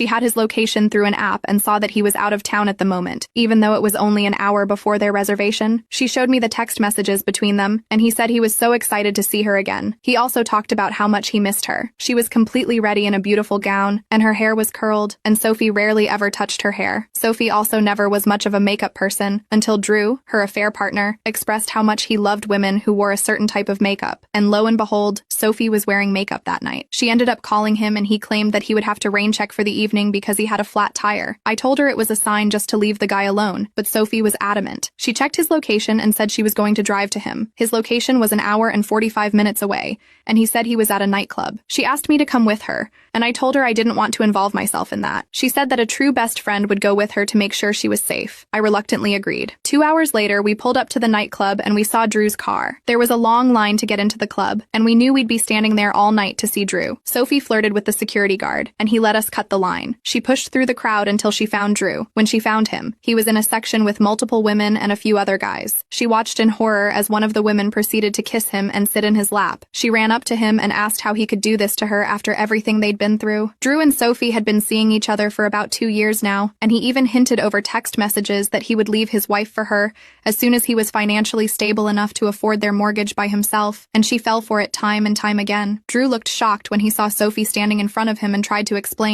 She had his location through an app and saw that he was out of town at the moment, even though it was only an hour before their reservation. She showed me the text messages between them, and he said he was so excited to see her again. He also talked about how much he missed her. She was completely ready in a beautiful gown, and her hair was curled, and Sophie rarely ever touched her hair. Sophie also never was much of a makeup person until Drew, her affair partner, expressed how much he loved women who wore a certain type of makeup, and lo and behold, Sophie was wearing makeup that night. She ended up calling him, and he claimed that he would have to rain check for the evening because he had a flat tire. I told her it was a sign just to leave the guy alone, but Sophie was adamant. She checked his location and said she was going to drive to him. His location was an hour and 45 minutes away, and he said he was at a nightclub. She asked me to come with her, and I told her I didn't want to involve myself in that. She said that a true best friend would go with her to make sure she was safe. I reluctantly agreed. 2 hours later, we pulled up to the nightclub and we saw Drew's car. There was a long line to get into the club, and we knew we'd be standing there all night to see Drew. Sophie flirted with the security guard, and he let us cut the line. She pushed through the crowd until she found Drew. When she found him, he was in a section with multiple women and a few other guys. She watched in horror as one of the women proceeded to kiss him and sit in his lap. She ran up to him and asked how he could do this to her after everything they'd been through. Drew and Sophie had been seeing each other for about 2 years now, and he even hinted over text messages that he would leave his wife for her as soon as he was financially stable enough to afford their mortgage by himself, and she fell for it time and time again. Drew looked shocked when he saw Sophie standing in front of him and tried to explain.